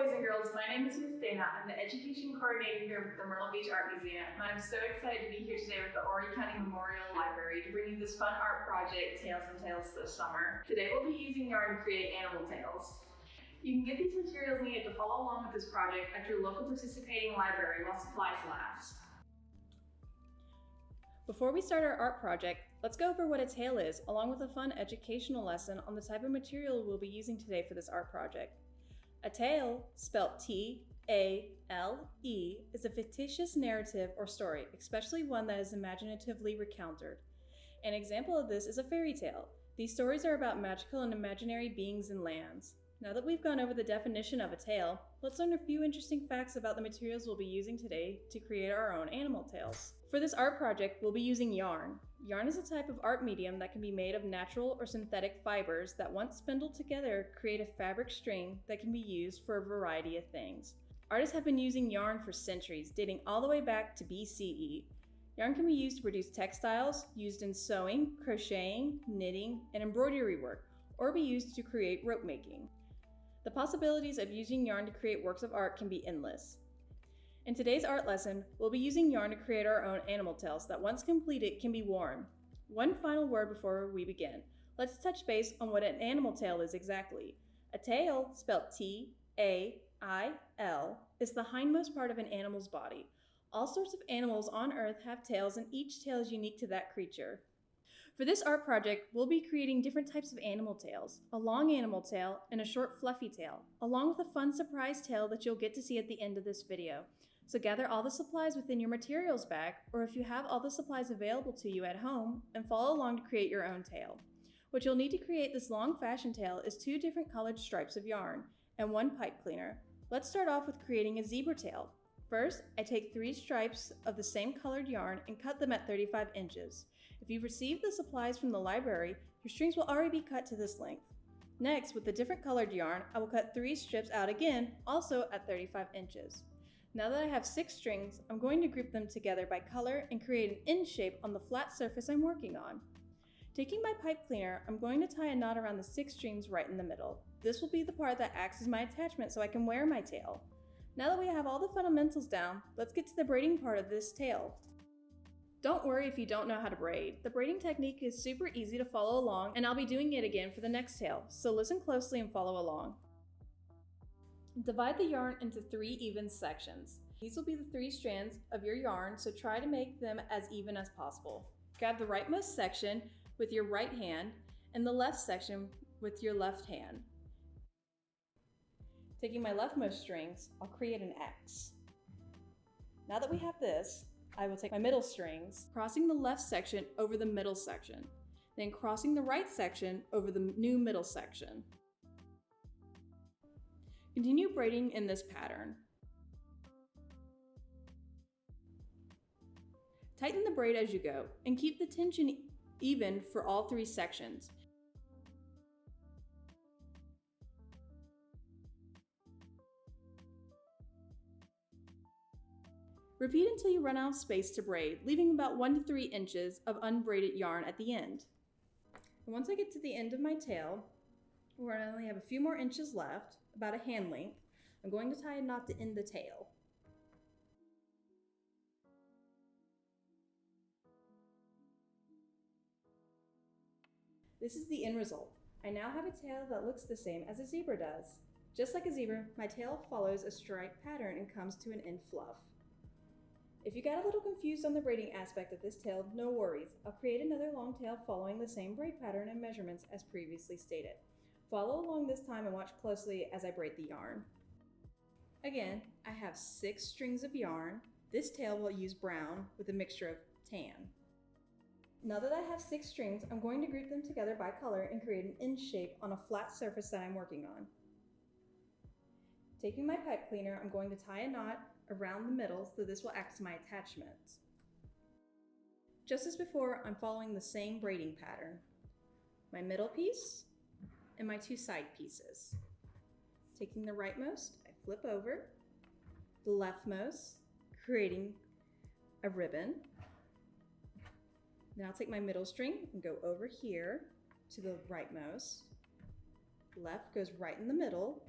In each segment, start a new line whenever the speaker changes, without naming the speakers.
boys and girls, my name is Ms. Dana. I'm the education coordinator here with the Myrtle Beach Art Museum, and I'm so excited to be here today with the Horry County Memorial Library to bring you this fun art project, Tails and Tales, this summer. Today we'll be using yarn to create animal tails. You can get these materials needed to follow along with this project at your local participating library while supplies last.
Before we start our art project, let's go over what a tail is, along with a fun educational lesson on the type of material we'll be using today for this art project. A tale, spelled T-A-L-E, is a fictitious narrative or story, especially one that is imaginatively recounted. An example of this is a fairy tale. These stories are about magical and imaginary beings and lands. Now that we've gone over the definition of a tale, let's learn a few interesting facts about the materials we'll be using today to create our own animal tails. For this art project, we'll be using yarn. Yarn is a type of art medium that can be made of natural or synthetic fibers that, once spindled together, create a fabric string that can be used for a variety of things. Artists have been using yarn for centuries, dating all the way back to BCE. Yarn can be used to produce textiles, used in sewing, crocheting, knitting, and embroidery work, or be used to create rope making. The possibilities of using yarn to create works of art can be endless. In today's art lesson, we'll be using yarn to create our own animal tails that, once completed, can be worn. One final word before we begin. Let's touch base on what an animal tail is exactly. A tail, spelled T-A-I-L, is the hindmost part of an animal's body. All sorts of animals on Earth have tails, and each tail is unique to that creature. For this art project, we'll be creating different types of animal tails, a long animal tail and a short fluffy tail, along with a fun surprise tail that you'll get to see at the end of this video. So gather all the supplies within your materials bag, or if you have all the supplies available to you at home, and follow along to create your own tail. What you'll need to create this long fashion tail is 2 different colored stripes of yarn and 1 pipe cleaner. Let's start off with creating a zebra tail. First, I take 3 stripes of the same colored yarn and cut them at 35 inches. If you've received the supplies from the library, your strings will already be cut to this length. Next, with the different colored yarn, I will cut 3 strips out again, also at 35 inches. Now that I have 6 strings, I'm going to group them together by color and create an N shape on the flat surface I'm working on. Taking my pipe cleaner, I'm going to tie a knot around the 6 strings right in the middle. This will be the part that acts as my attachment so I can wear my tail. Now that we have all the fundamentals down, let's get to the braiding part of this tail. Don't worry if you don't know how to braid. The braiding technique is super easy to follow along, and I'll be doing it again for the next tail, so listen closely and follow along. Divide the yarn into 3 even sections. These will be the 3 strands of your yarn, so try to make them as even as possible. Grab the rightmost section with your right hand and the left section with your left hand. Taking my leftmost strings, I'll create an X. Now that we have this, I will take my middle strings, crossing the left section over the middle section, then crossing the right section over the new middle section. Continue braiding in this pattern. Tighten the braid as you go, and keep the tension even for all 3 sections. Repeat until you run out of space to braid, leaving about 1 to 3 inches of unbraided yarn at the end. And once I get to the end of my tail, where I only have a few more inches left, about a hand length, I'm going to tie a knot to end the tail. This is the end result. I now have a tail that looks the same as a zebra does. Just like a zebra, my tail follows a stripe pattern and comes to an end fluff. If you got a little confused on the braiding aspect of this tail, no worries. I'll create another long tail following the same braid pattern and measurements as previously stated. Follow along this time and watch closely as I braid the yarn. Again, I have 6 strings of yarn. This tail will use brown with a mixture of tan. Now that I have 6 strings, I'm going to group them together by color and create an N shape on a flat surface that I'm working on. Taking my pipe cleaner, I'm going to tie a knot around the middle so this will act as my attachment. Just as before, I'm following the same braiding pattern. My middle piece and my 2 side pieces. Taking the rightmost, I flip over, the leftmost, creating a ribbon. Then I'll take my middle string and go over here to the rightmost. Left goes right in the middle.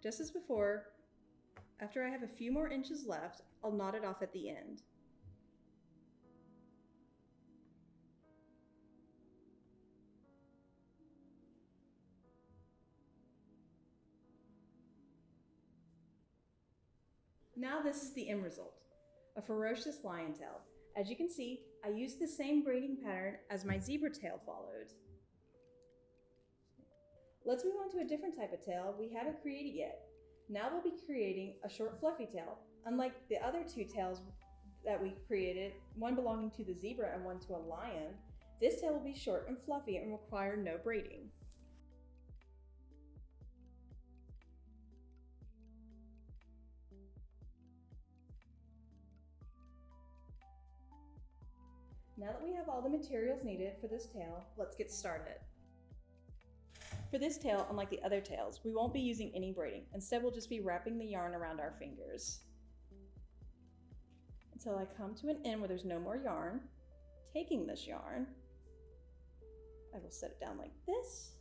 Just as before, after I have a few more inches left, I'll knot it off at the end. Now this is the end result, a ferocious lion tail. As you can see, I used the same braiding pattern as my zebra tail followed. Let's move on to a different type of tail we haven't created yet. Now we'll be creating a short fluffy tail. Unlike the other two tails that we created, one belonging to the zebra and one to a lion, this tail will be short and fluffy and require no braiding. Now that we have all the materials needed for this tail, let's get started. For this tail, unlike the other tails, we won't be using any braiding. Instead, we'll just be wrapping the yarn around our fingers until I come to an end where there's no more yarn. Taking this yarn, I will set it down like this.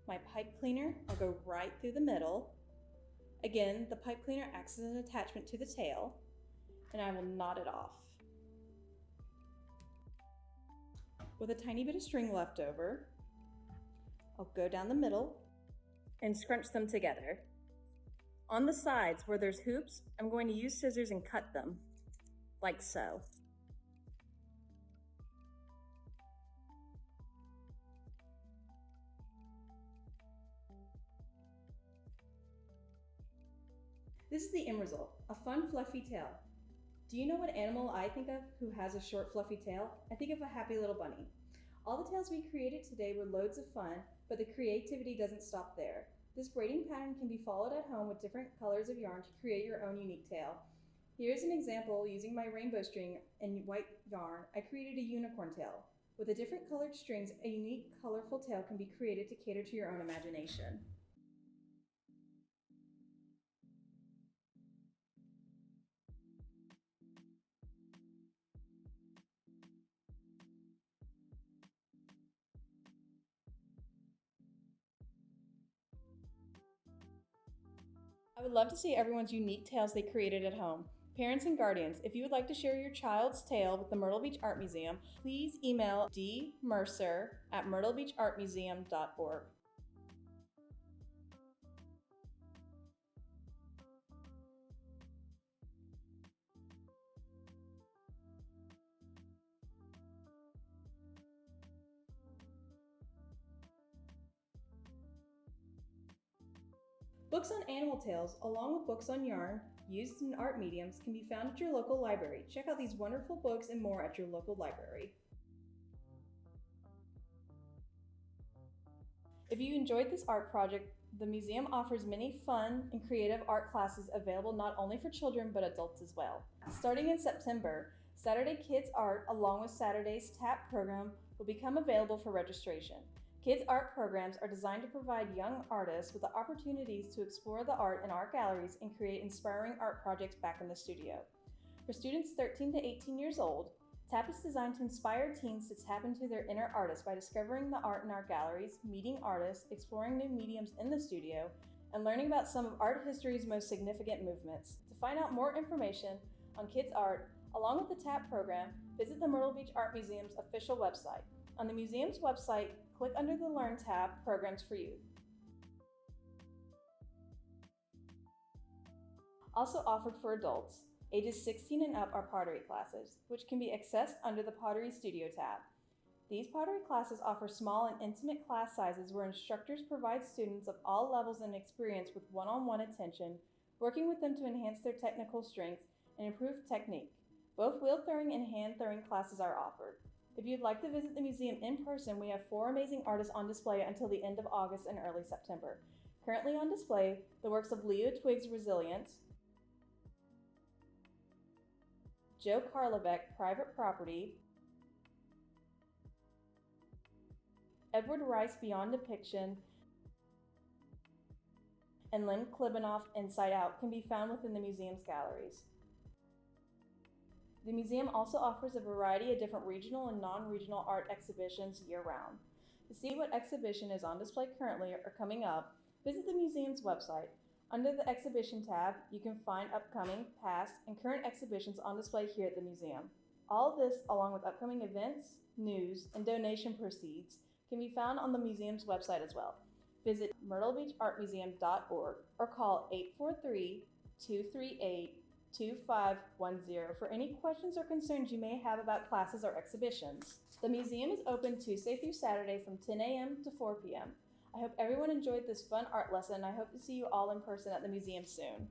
My pipe cleaner, I'll go right through the middle. Again, the pipe cleaner acts as an attachment to the tail, and I will knot it off. With a tiny bit of string left over, I'll go down the middle and scrunch them together. On the sides where there's hoops, I'm going to use scissors and cut them, like so. This is the end result, a fun fluffy tail. Do you know what animal I think of who has a short fluffy tail? I think of a happy little bunny. All the tails we created today were loads of fun, but the creativity doesn't stop there. This braiding pattern can be followed at home with different colors of yarn to create your own unique tail. Here's an example using my rainbow string and white yarn. I created a unicorn tail. With the different colored strings, a unique, colorful tail can be created to cater to your own imagination. I would love to see everyone's unique tails they created at home. Parents and guardians, if you would like to share your child's tale with the Myrtle Beach Art Museum, please email dmercer@myrtlebeachartmuseum.org. Books on animal tales, along with books on yarn used in art mediums, can be found at your local library. Check out these wonderful books and more at your local library. If you enjoyed this art project, the museum offers many fun and creative art classes available not only for children but adults as well. Starting in September, Saturday Kids Art along with Saturday's TAP program will become available for registration. Kids' art programs are designed to provide young artists with the opportunities to explore the art in art galleries and create inspiring art projects back in the studio. For students 13 to 18 years old, TAP is designed to inspire teens to tap into their inner artist by discovering the art in our galleries, meeting artists, exploring new mediums in the studio, and learning about some of art history's most significant movements. To find out more information on kids' art, along with the TAP program, visit the Myrtle Beach Art Museum's official website. On the museum's website, click under the Learn tab, Programs for Youth. Also offered for adults, ages 16 and up, are pottery classes, which can be accessed under the Pottery Studio tab. These pottery classes offer small and intimate class sizes where instructors provide students of all levels and experience with one-on-one attention, working with them to enhance their technical strengths and improve technique. Both wheel throwing and hand throwing classes are offered. If you'd like to visit the museum in person, we have 4 amazing artists on display until the end of August and early September. Currently on display, the works of Leo Twiggs' Resilience, Joe Karlovic, Private Property, Edward Rice, Beyond Depiction, and Lynn Klibanoff, Inside Out, can be found within the museum's galleries. The museum also offers a variety of different regional and non-regional art exhibitions year-round. To see what exhibition is on display currently or coming up, visit the museum's website. Under the Exhibition tab, you can find upcoming, past, and current exhibitions on display here at the museum. All of this, along with upcoming events, news, and donation proceeds, can be found on the museum's website as well. Visit myrtlebeachartmuseum.org or call 843-238-2510 for any questions or concerns you may have about classes or exhibitions. The museum is open Tuesday through Saturday from 10 a.m. to 4 p.m. I hope everyone enjoyed this fun art lesson, and I hope to see you all in person at the museum soon.